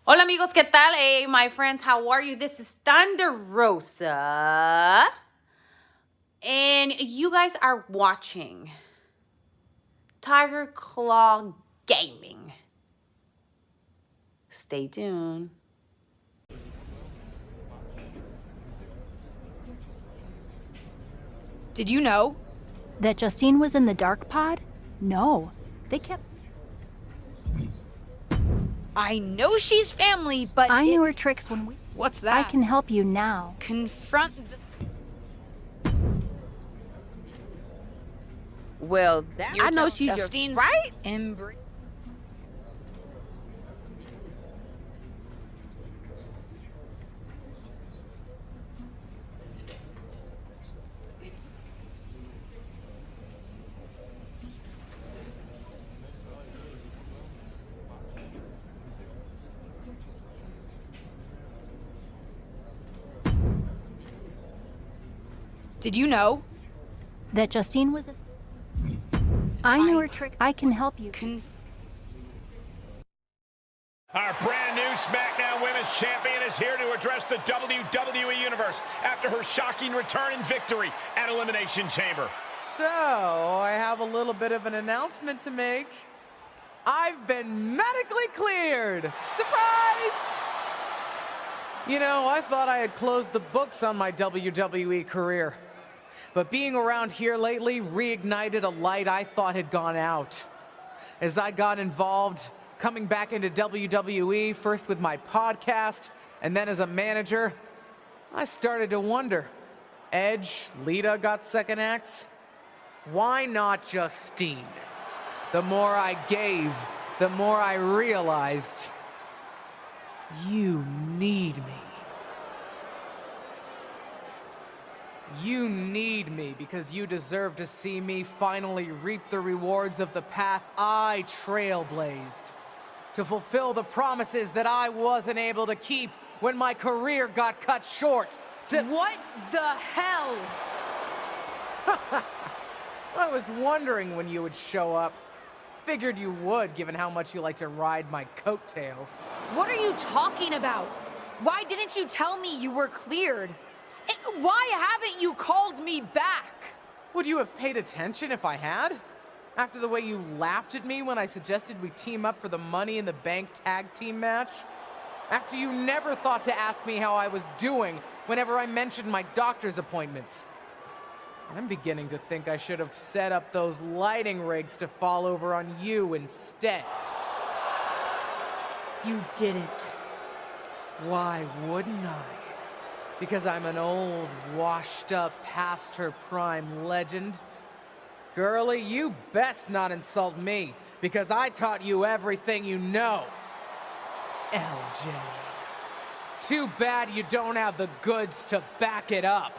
Hola amigos, ¿qué tal? Hey, my friends, how are you? This is Thunder Rosa. And you guys are watching Tiger Claw Gaming. Stay tuned. Did you know that Justine was in the dark pod? No. They kept... I know she's family, but I knew her tricks when we... What's that? I can help you now. Confront the... Well, that I know she's Justine's right. Did you know that Justine was... I knew her trick. I can help you. Our brand new SmackDown Women's Champion is here to address the WWE Universe after her shocking return and victory at Elimination Chamber. So, I have a little bit of an announcement to make. I've been medically cleared! Surprise! You know, I thought I had closed the books on my WWE career. But being around here lately reignited a light I thought had gone out. As I got involved, coming back into WWE, first with my podcast, and then as a manager, I started to wonder. Edge, Lita got second acts. Why not Justine? The more I gave, the more I realized, you need me. You need me because you deserve to see me finally reap the rewards of the path I trailblazed. To fulfill the promises that I wasn't able to keep when my career got cut short. What the hell? I was wondering when you would show up. Figured you would, given how much you like to ride my coattails. What are you talking about? Why didn't you tell me you were cleared? And why haven't you called me back? Would you have paid attention if I had? After the way you laughed at me when I suggested we team up for the Money in the Bank tag team match? After you never thought to ask me how I was doing whenever I mentioned my doctor's appointments? I'm beginning to think I should have set up those lighting rigs to fall over on you instead. You didn't. Why wouldn't I? Because I'm an old, washed-up, past-her-prime legend? Girlie, you best not insult me, because I taught you everything you know. LJ. Too bad you don't have the goods to back it up.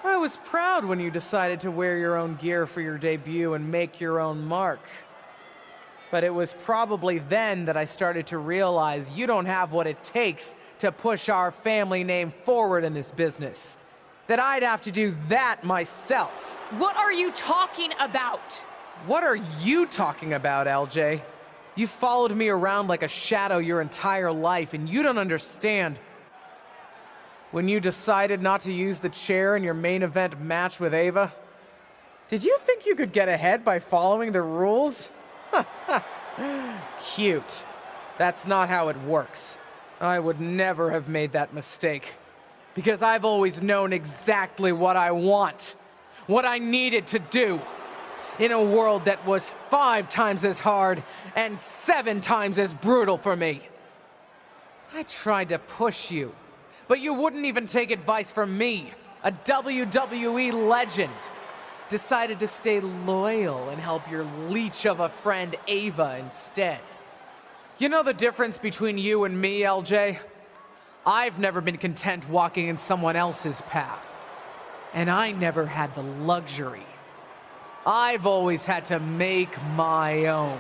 I was proud when you decided to wear your own gear for your debut and make your own mark. But it was probably then that I started to realize you don't have what it takes to push our family name forward in this business. That I'd have to do that myself. What are you talking about? What are you talking about, LJ? You followed me around like a shadow your entire life, and you don't understand. When you decided not to use the chair in your main event match with Ava, did you think you could get ahead by following the rules? Cute. That's not how it works. I would never have made that mistake. Because I've always known exactly what I want. What I needed to do. In a world that was 5 times as hard and 7 times as brutal for me. I tried to push you, but you wouldn't even take advice from me, a WWE legend. Decided to stay loyal and help your leech of a friend Ava instead. You know the difference between you and me, LJ? I've never been content walking in someone else's path. And I never had the luxury. I've always had to make my own.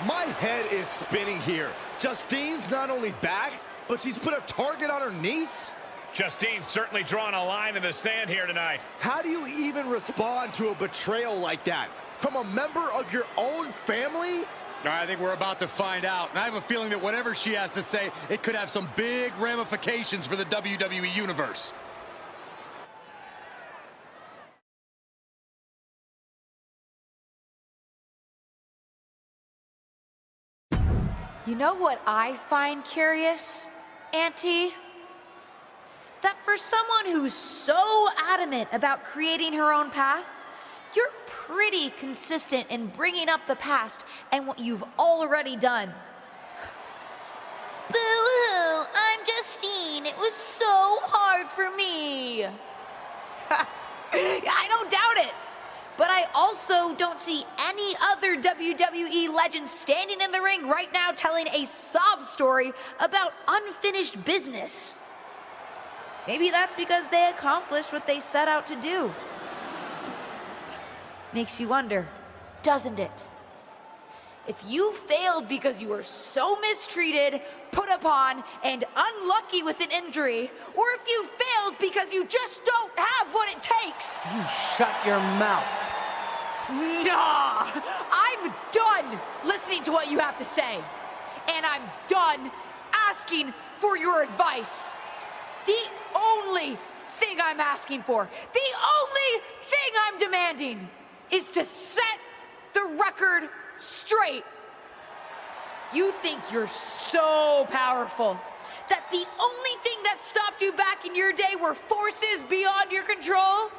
My head is spinning here. Justine's not only back, but she's put a target on her niece? Justine's certainly drawn a line in the sand here tonight. How do you even respond to a betrayal like that? from a member of your own family? I think we're about to find out. And I have a feeling that whatever she has to say, it could have some big ramifications for the WWE Universe. You know what I find curious, Auntie? That for someone who's so adamant about creating her own path, you're pretty consistent in bringing up the past and what you've already done. Boo-hoo, I'm Justine. It was so hard for me. I don't doubt it. But I also don't see any other WWE legends standing in the ring right now telling a sob story about unfinished business. Maybe that's because they accomplished what they set out to do. Makes you wonder, doesn't it? If you failed because you were so mistreated, put upon, and unlucky with an injury, or if you failed because you just don't have what it takes. You shut your mouth. Nah, I'm done listening to what you have to say. And I'm done asking for your advice. The only thing I'm asking for, the only thing I'm demanding is to set the record straight. You think you're so powerful that the only thing that stopped you back in your day were forces beyond your control?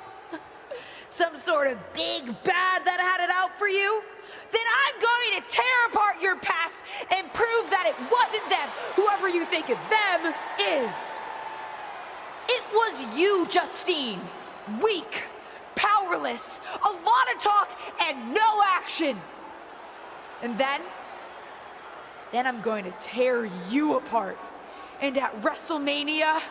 Some sort of big bad that had it out for you? Then I'm going to tear apart your past and prove that it wasn't them, whoever you think of them is. It was you, Justine. Weak, powerless, a lot of talk and no action. And then I'm going to tear you apart. And at WrestleMania,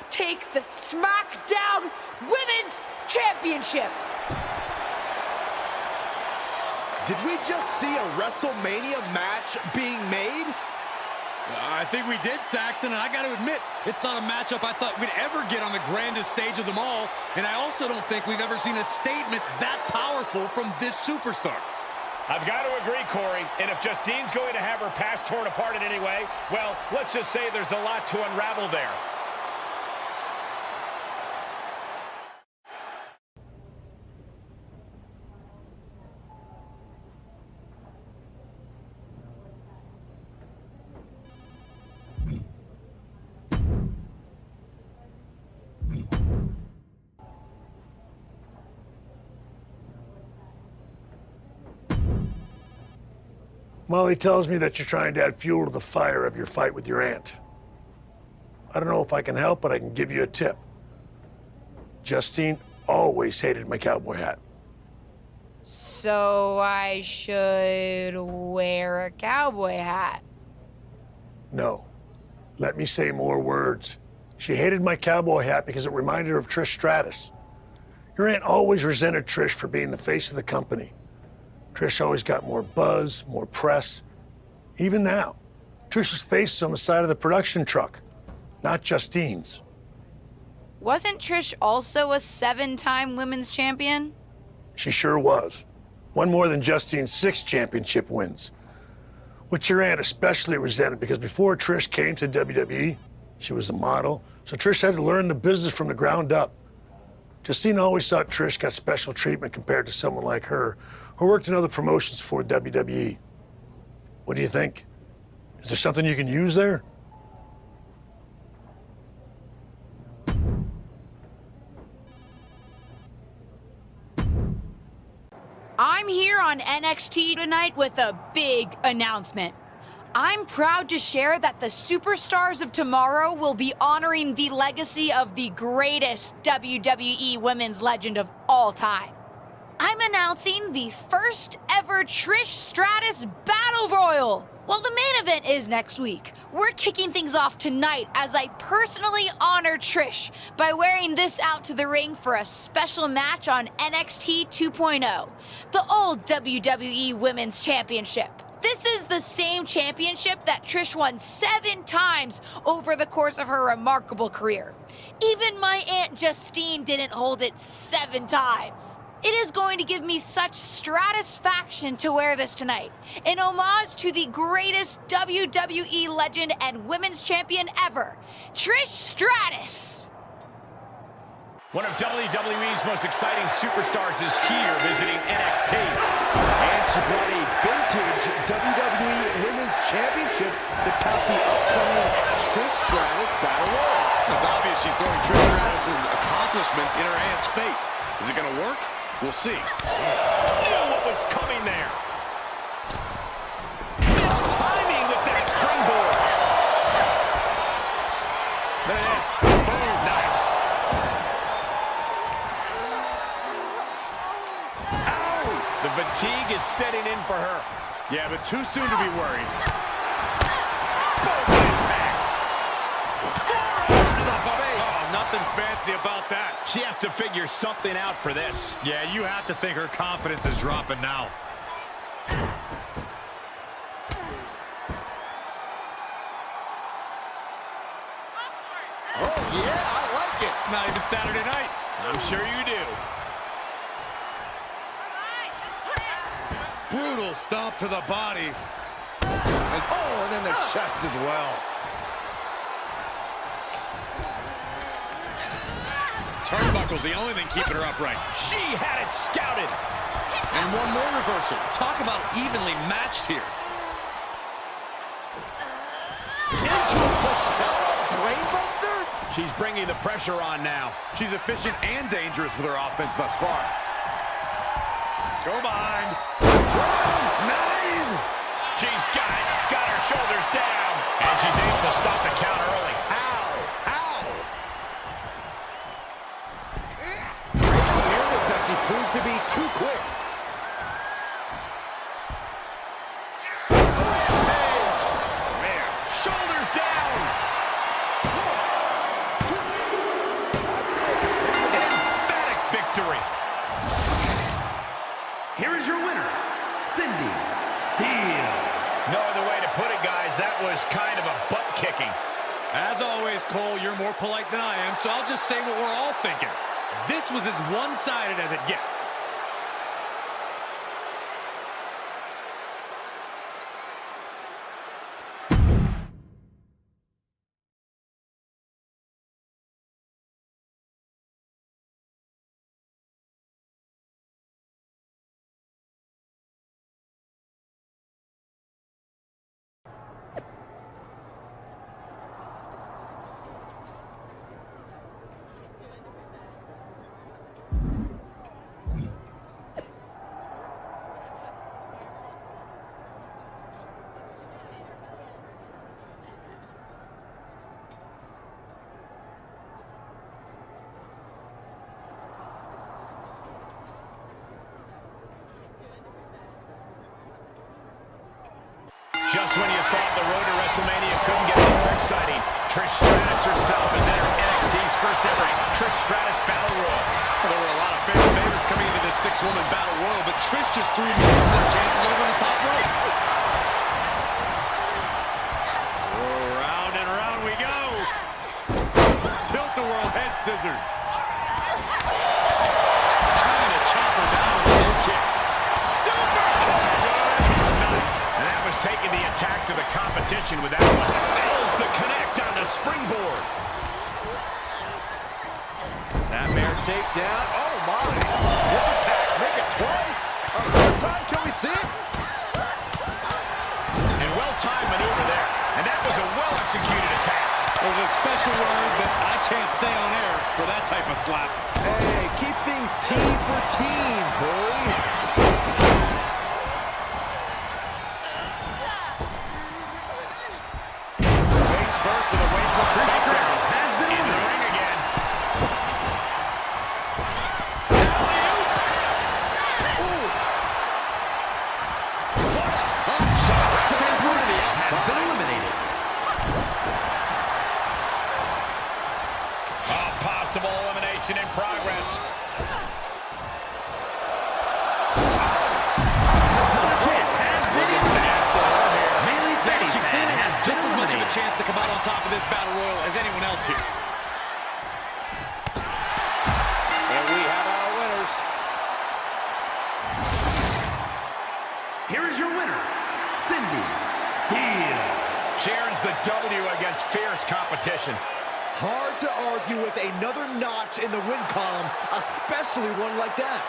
take the SmackDown Women's Championship. Did we just see a WrestleMania match being made? I think we did, Saxton, and I got to admit, it's not a matchup I thought we'd ever get on the grandest stage of them all, and I also don't think we've ever seen a statement that powerful from this superstar. I've got to agree, Corey, and if Justine's going to have her past torn apart in any way, well, let's just say there's a lot to unravel there. Molly tells me that you're trying to add fuel to the fire of your fight with your aunt. I don't know if I can help, but I can give you a tip. Justine always hated my cowboy hat. So I should wear a cowboy hat? No. Let me say more words. She hated my cowboy hat because it reminded her of Trish Stratus. Your aunt always resented Trish for being the face of the company. Trish always got more buzz, more press. Even now, Trish's face is on the side of the production truck, not Justine's. Wasn't Trish also a 7-time women's champion? She sure was. One more than Justine's 6 championship wins. Which your aunt especially resented because before Trish came to WWE, she was a model, so Trish had to learn the business from the ground up. Justine always thought Trish got special treatment compared to someone like her, who worked in other promotions for WWE. What do you think? Is there something you can use there? I'm here on NXT tonight with a big announcement. I'm proud to share that the superstars of tomorrow will be honoring the legacy of the greatest WWE women's legend of all time. I'm announcing the first ever Trish Stratus Battle Royal. Well, the main event is next week. We're kicking things off tonight as I personally honor Trish by wearing this out to the ring for a special match on NXT 2.0, the old WWE Women's Championship. This is the same championship that Trish won 7 times over the course of her remarkable career. Even my Aunt Justine didn't hold it 7 times. It is going to give me such stratisfaction to wear this tonight. In homage to the greatest WWE legend and women's champion ever, Trish Stratus. One of WWE's most exciting superstars is here visiting NXT. And she brought a vintage WWE Women's Championship to top the upcoming Trish Stratus Battle Royal. It's obvious she's throwing Trish Stratus' accomplishments in her aunt's face. Is it going to work? We'll see. Knew what was coming there. Missed timing with that springboard. There it is. Boom, nice. Ow! The fatigue is setting in for her. Yeah, but too soon to be worried. Boom, impact. To the face. Oh, nothing fancy about that. She has to figure something out for this. Yeah, you have to think her confidence is dropping now. Oh, yeah, I like it. It's not even Saturday night. I'm sure you do. Brutal stomp to the body. And then the chest as well. Turnbuckle's the only thing keeping her upright. She had it scouted. And one more reversal. Talk about evenly matched here. Into a patella brainbuster? She's bringing the pressure on now. She's efficient and dangerous with her offense thus far. Go behind. 9! She's got it. Got her shoulders down. And she's able to stop the count early. Ow! Ow! Here this actually proves to be too quick. Man, shoulders down. Emphatic victory. Here is your winner, Cindy Steele. No other way to put it, guys. That was kind of a butt kicking. As always, Cole, you're more polite than I am, so I'll just say what we're all thinking. This was as one-sided as it gets. Just when you thought the road to WrestleMania couldn't get any more exciting, Trish Stratus herself has entered NXT's first ever Trish Stratus Battle Royal. Well, there were a lot of favorites coming into this 6-woman Battle Royal, but Trish just threw more of their chances over the top rope. Round and round we go. Tilt-a-whirl head scissors. Trying to chop her down with a low kick. Super kick! And that was taking the attack to the competition with that one. Fails to connect on the springboard. Snapmare takedown. Oh, my. One attack. Make it twice. A third time. Can we see it? And well-timed maneuver there. And that was a well-executed attack. There's a special word that I can't say on air for that type of slap. Hey, keep things team for team, Corey. Face first with a wasteful takedown. Has been in the ring again. Ooh. Shot right to the outside. Been eliminated. Possible elimination in progress. She clearly has just as much of a chance to come out on top of this Battle Royal as anyone else here. And we have our winners. Cindy Steele. She earns the W against fierce competition. Hard to argue with another notch in the win column, especially one like that.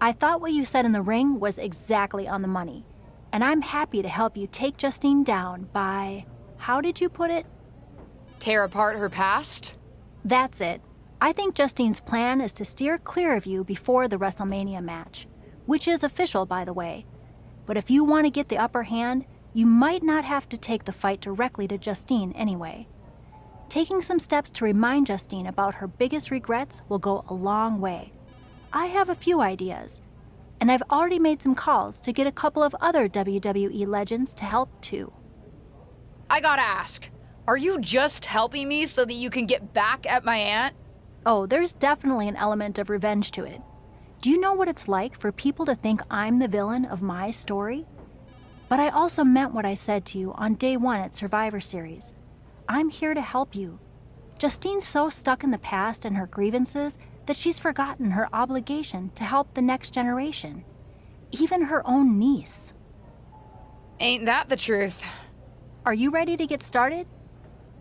I thought what you said in the ring was exactly on the money, and I'm happy to help you take Justine down by, how did you put it? Tear apart her past? That's it. I think Justine's plan is to steer clear of you before the WrestleMania match, which is official, by the way. But if you want to get the upper hand, you might not have to take the fight directly to Justine anyway. Taking some steps to remind Justine about her biggest regrets will go a long way. I have a few ideas, and I've already made some calls to get a couple of other WWE legends to help too. I gotta ask, are you just helping me so that you can get back at my aunt? Oh, there's definitely an element of revenge to it. Do you know what it's like for people to think I'm the villain of my story? But I also meant what I said to you on day 1 at Survivor Series. I'm here to help you. Justine's so stuck in the past and her grievances that she's forgotten her obligation to help the next generation, even her own niece. Ain't that the truth? Are you ready to get started?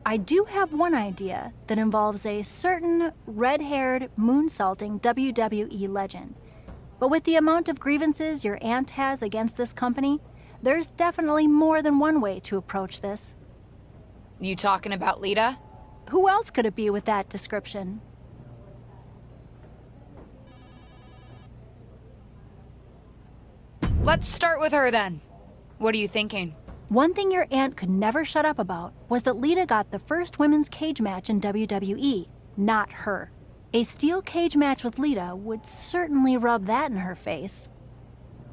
I do have one idea that involves a certain red-haired, moonsaulting WWE legend. But with the amount of grievances your aunt has against this company, there's definitely more than one way to approach this. You talking about Lita? Who else could it be with that description? Let's start with her then. What are you thinking? One thing your aunt could never shut up about was that Lita got the first women's cage match in WWE, not her. A steel cage match with Lita would certainly rub that in her face.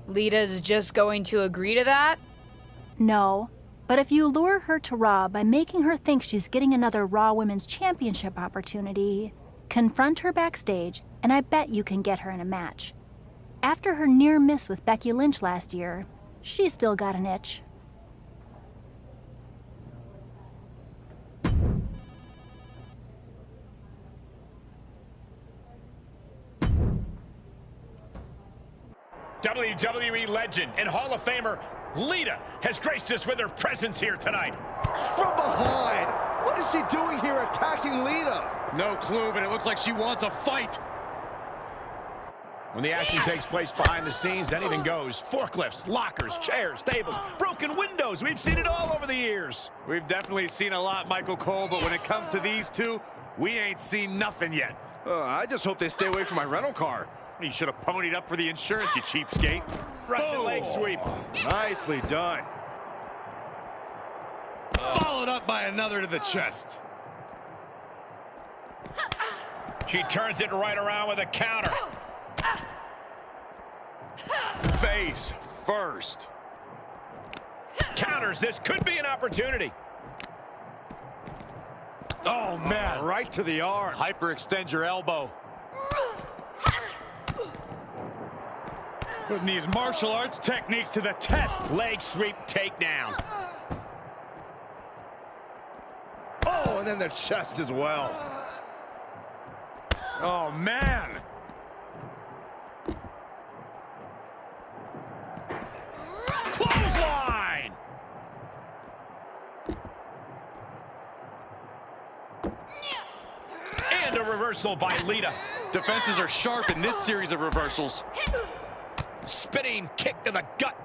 Lita's just going to agree to that? No, but if you lure her to Raw by making her think she's getting another Raw Women's Championship opportunity, confront her backstage, and I bet you can get her in a match. After her near miss with Becky Lynch last year, she's still got an itch. WWE legend and Hall of Famer Lita has graced us with her presence here tonight. From behind! What is she doing here attacking Lita? No clue, but it looks like she wants a fight. When the action takes place behind the scenes, anything goes. Forklifts, lockers, chairs, tables, broken windows. We've seen it all over the years. We've definitely seen a lot, Michael Cole, but when it comes to these two, we ain't seen nothing yet. I just hope they stay away from my rental car. You should have ponied up for the insurance, you cheapskate. Russian leg sweep. Nicely done. Followed up by another to the chest. She turns it right around with a counter. Face first. Counters. This could be an opportunity. Oh, man. Right to the arm. Hyperextend your elbow. Putting these martial arts techniques to the test. Leg sweep takedown. Oh, and then the chest as well. Oh, man. Clothesline. And a reversal by Lita. Defenses are sharp in this series of reversals. Spinning kick to the gut.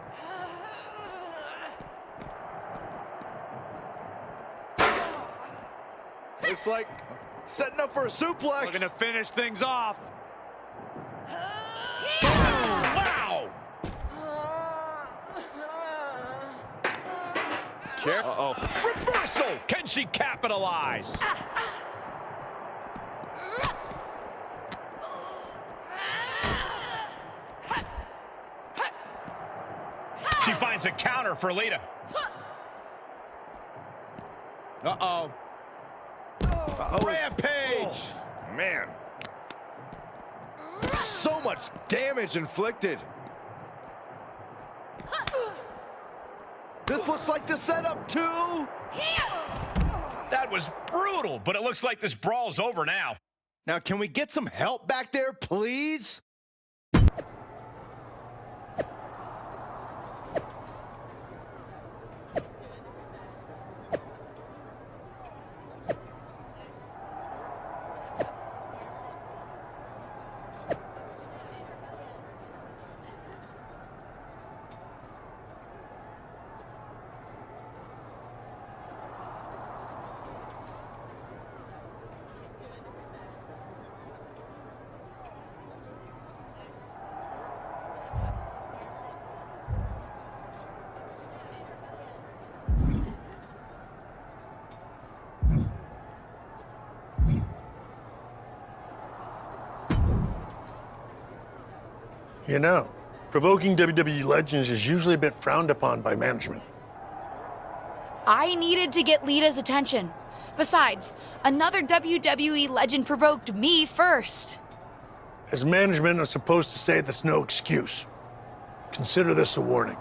Looks like setting up for a suplex. Looking to finish things off. Wow. Uh-oh. Reversal. Can she capitalize? finds a counter for Lita. Uh-oh. Rampage! Man. So much damage inflicted. This looks like the setup too. That was brutal, but it looks like this brawl's over now. Now, can we get some help back there, please? You know, provoking WWE legends is usually a bit frowned upon by management. I needed to get Lita's attention. Besides, another WWE legend provoked me first. As management, I'm supposed to say that's no excuse. Consider this a warning.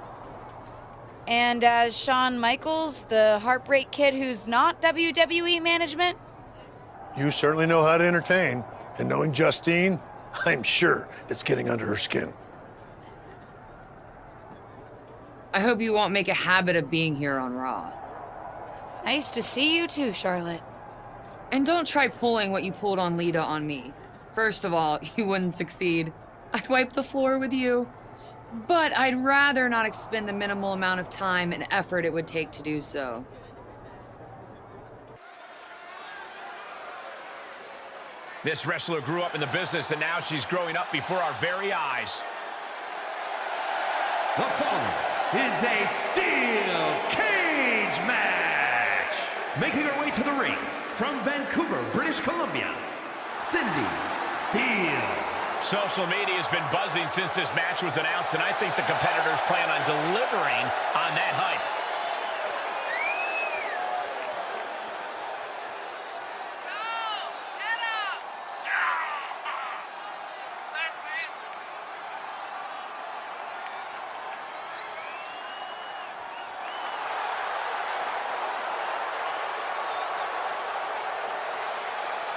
And as Shawn Michaels, the Heartbreak Kid who's not WWE management? You certainly know how to entertain, and knowing Justine, I'm sure it's getting under her skin. I hope you won't make a habit of being here on Raw. Nice to see you too, Charlotte. And don't try pulling what you pulled on Lita on me. First of all, you wouldn't succeed. I'd wipe the floor with you. But I'd rather not expend the minimal amount of time and effort it would take to do so. This wrestler grew up in the business, and now she's growing up before our very eyes. The following is a steel cage match. Making her way to the ring from Vancouver, British Columbia, Cindy Steele. Social media has been buzzing since this match was announced, and I think the competitors plan on delivering on that hype.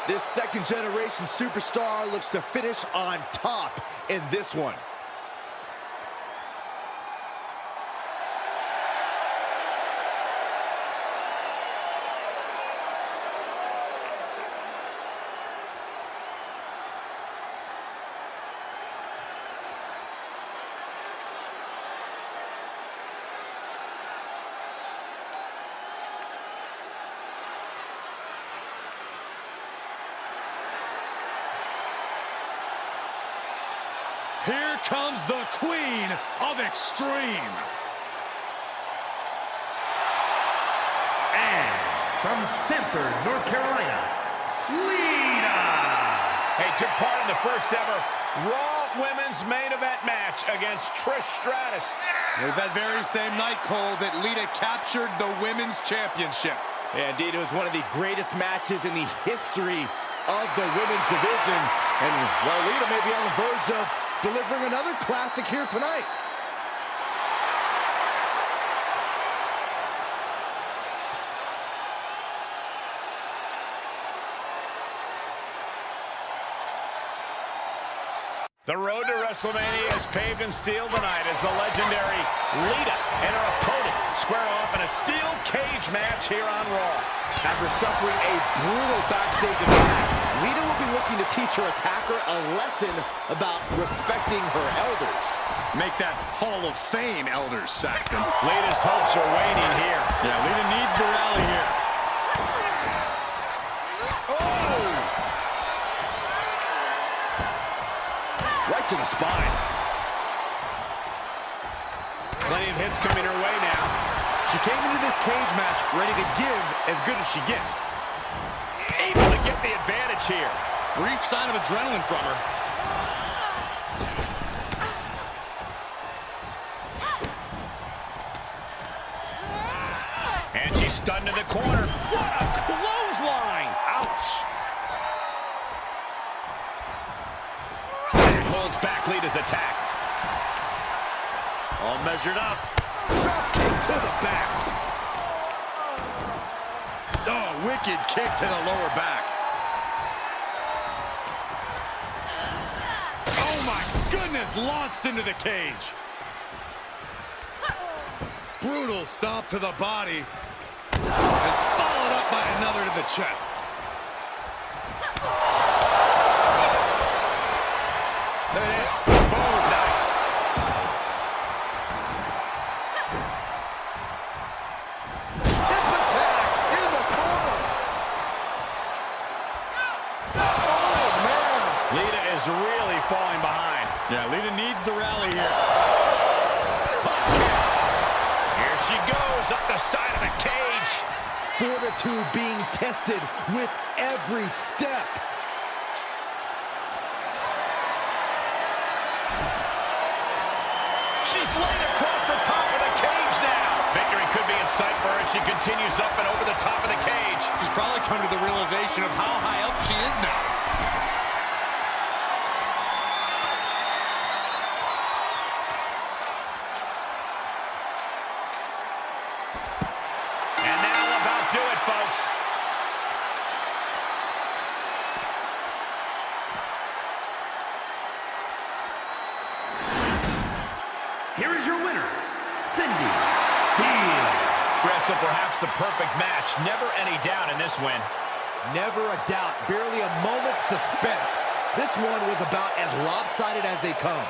This second-generation superstar looks to finish on top in this one. Here comes the Queen of Extreme. And from Sanford, North Carolina, Lita. Hey, took part in the first ever Raw Women's Main Event match against Trish Stratus. It was that very same night, Cole, that Lita captured the Women's Championship. Yeah, indeed, it was one of the greatest matches in the history of the women's division. And, well, Lita may be on the verge of delivering another classic here tonight. The road to WrestleMania is paved in steel tonight as the legendary Lita and her opponent square off in a steel cage match here on Raw. After suffering a brutal backstage attack, Lita will be looking to teach her attacker a lesson about respecting her elders. Make that Hall of Fame, elders, Saxton. Lita's hopes are waning here. Yeah, Lita needs the rally here. Oh! Right to the spine. Plenty of hits coming her way now. She came into this cage match ready to give as good as she gets. Able to get the advantage here. Brief sign of adrenaline from her. stunned in the corner. What a clothesline! Ouch. And holds back Lita's attack. All measured up. Drop kick to the back. Oh, wicked kick to the lower back. Oh my goodness, launched into the cage. Brutal stomp to the body. And followed up by another to the chest. There it is. Boom, nice. Hip attack in the corner. Oh, man. Lita is really falling behind. Yeah, Lita needs the rally here. Here she goes up the side of the cage. Fortitude being tested with every step. She's laid across the top of the cage now. Victory could be in sight for her as she continues up and over the top of the cage. She's probably come to the realization of how high up she is now. And that'll about do it, folks. Here is your winner, Cindy Steele. Wrestle perhaps the perfect match. Never any doubt in this win. Never a doubt, barely a moment's suspense. This one was about as lopsided as they come.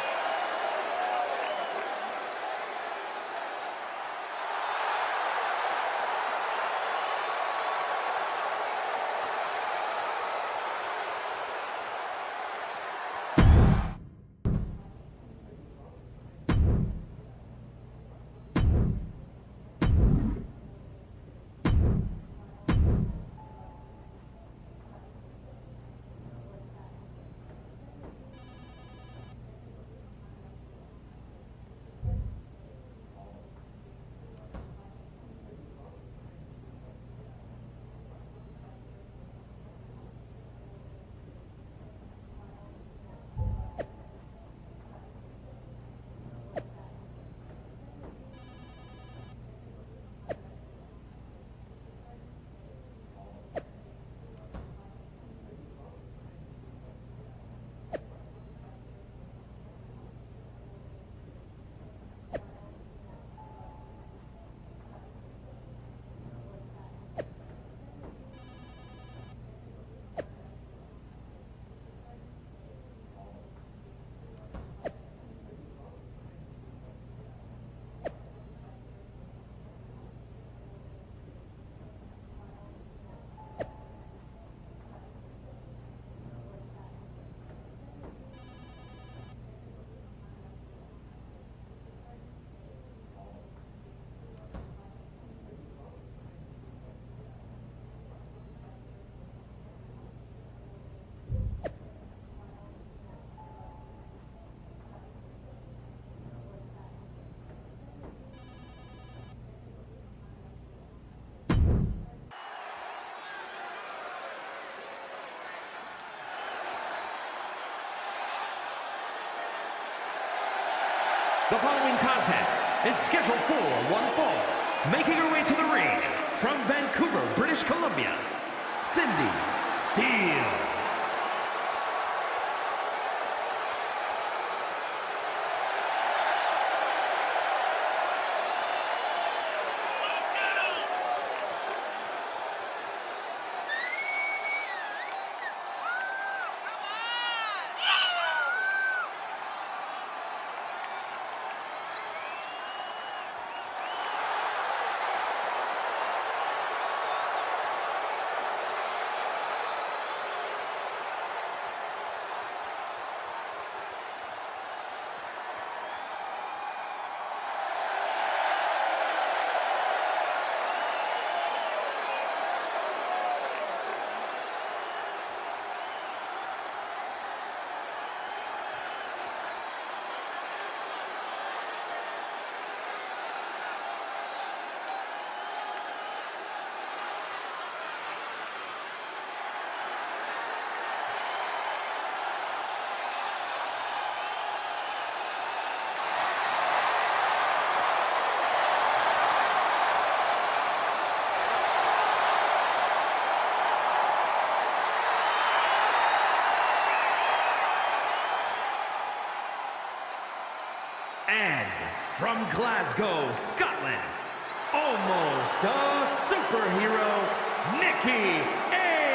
The following contest is scheduled for one fall. Making her way to the ring from Vancouver, British Columbia, Cindy Steele. And from Glasgow, Scotland, almost a superhero, Nikki A.S.H.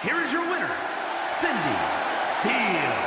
Here is your winner, Cindy Steele.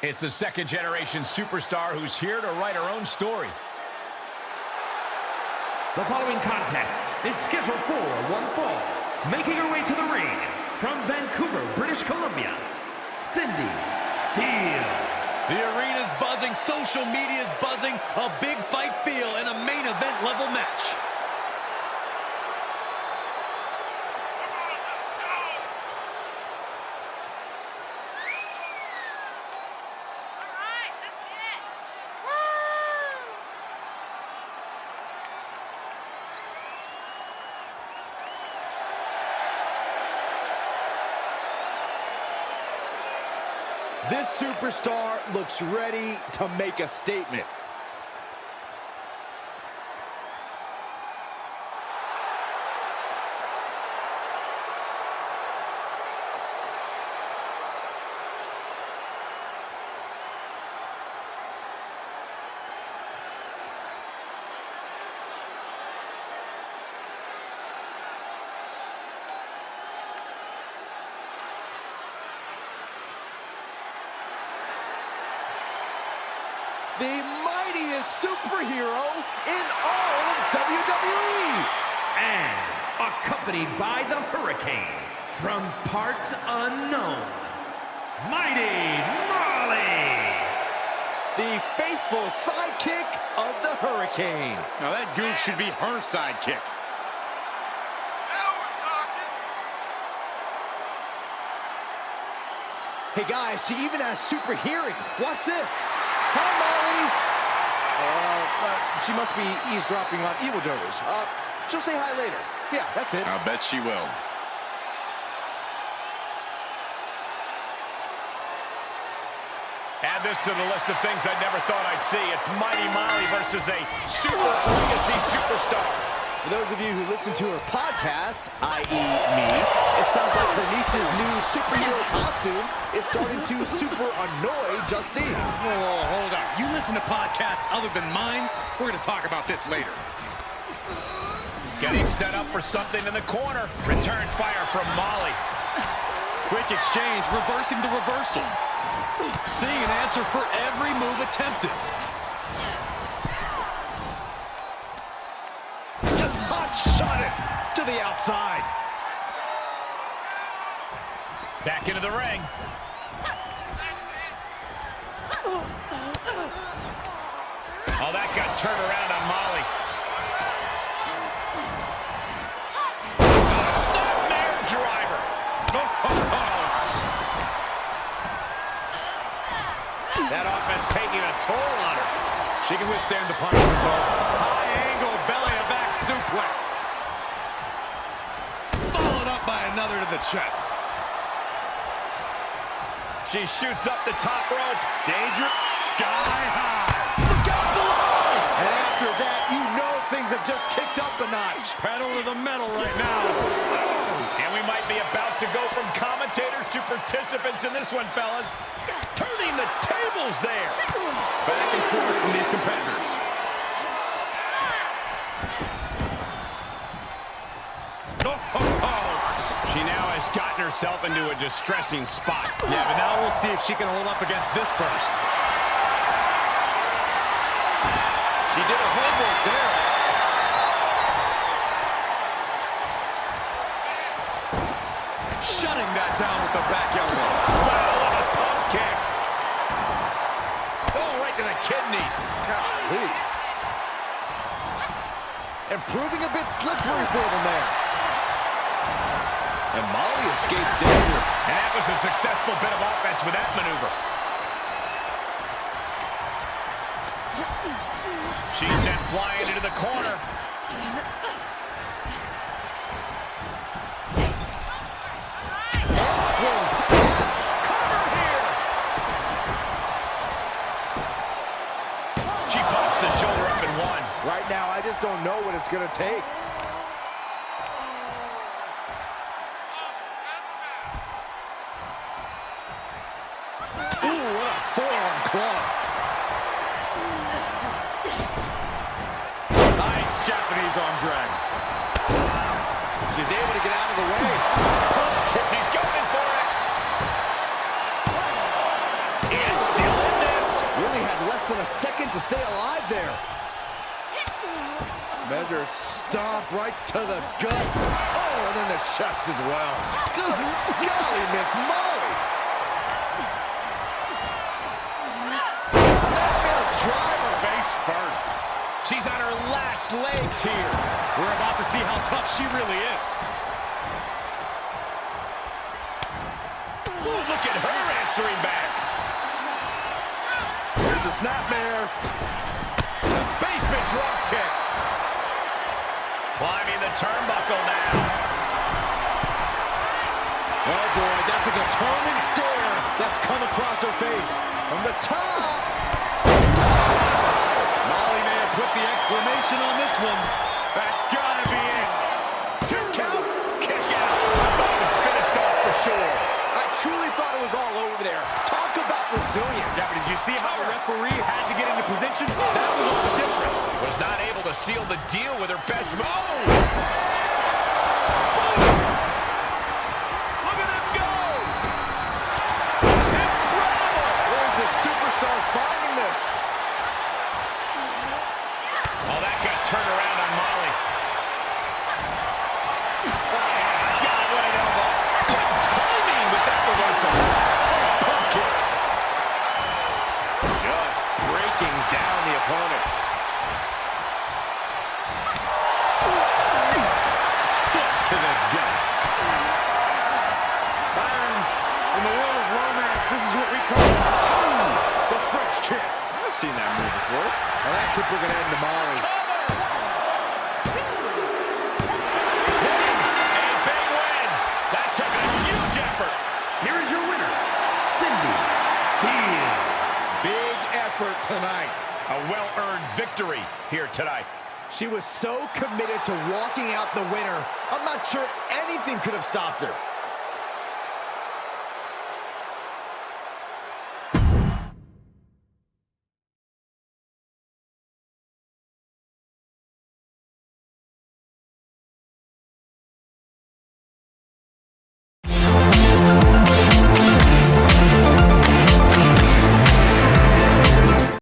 It's the second-generation superstar who's here to write her own story. The following contest is scheduled for one fall. Making her way to the ring from Vancouver, British Columbia, Cindy Steele. The arena's buzzing, social media's buzzing, a big fight feel in a main event level match. This superstar looks ready to make a statement. superhero in all of WWE. And accompanied by the Hurricane from parts unknown, Mighty Molly. The faithful sidekick of the Hurricane. Now that goof should be her sidekick. Now we're talking. Hey guys, she even has super hearing. Watch this. Hi, Molly. She must be eavesdropping on evildoers. She'll say hi later. Yeah, that's it. I'll bet she will. Add this to the list of things I never thought I'd see. It's Mighty Molly versus a super legacy superstar. For those of you who listen to her podcast, i.e. me, it sounds like her niece's new superhero costume is starting to super annoy Justine. Whoa, hold on. You listen to podcasts other than mine? We're going to talk about this later. Getting set up for something in the corner. Return fire from Molly. Quick exchange, reversing the reversal. Seeing an answer for every move attempted. Just hot shot it to the outside. Back into the ring. Oh, that got turned around on Molly. Snapmare driver. That offense taking a toll on her. She can withstand the punishment, though. High angle belly-to-back suplex. Followed up by another to the chest. She shoots up the top rope. Dangerous. Sky high. Look out below! And after that, you know things have just kicked up a notch. Pedal to the metal right now. And we might be about to go from commentators to participants in this one, fellas. Turning the tables there. Back and forth from these competitors. She now has gotten herself into a distressing spot. Yeah, but now we'll see if she can hold up against this burst. She did her homework there. Shutting that down with the back elbow. Wow, what a pump kick. Oh, right to the kidneys. Golly. And proving a bit slippery for them there. And Molly escapes danger. And that was a successful bit of offense with that maneuver. She's sent flying into the corner. Handspring splash. Cover here. She pops the shoulder up and one. Right now, I just don't know what it's going to take. Ooh, what a forearm club. Nice Japanese arm drag. She's able to get out of the way. She's going for it. And still in this. Really had less than a second to stay alive there. Measured stomp right to the gut. Oh, and then the chest as well. Good golly, Miss Molly. Snapmare driver. Face first. She's on her last legs here. We're about to see how tough she really is. Ooh, look at her answering back. Here's the snapmare. Basement drop kick. Climbing the turnbuckle now. Oh boy, that's a determined stare that's come across her face. From the top. Molly may have put the exclamation on this one. That's gotta be it. 2 count. Kick out. I thought it was finished off for sure. I truly thought it was all over there. Talk about resilience. Yeah, but did you see how the referee had to get into position? That was all the difference. Was not able to seal the deal with her best move. Look at him go. Incredible. Where's the superstar finding this? could bring an end to Molly. A big win. That took a huge effort. Here is your winner, Cindy Steele. Big effort tonight. A well-earned victory here tonight. She was so committed to walking out the winner. I'm not sure anything could have stopped her.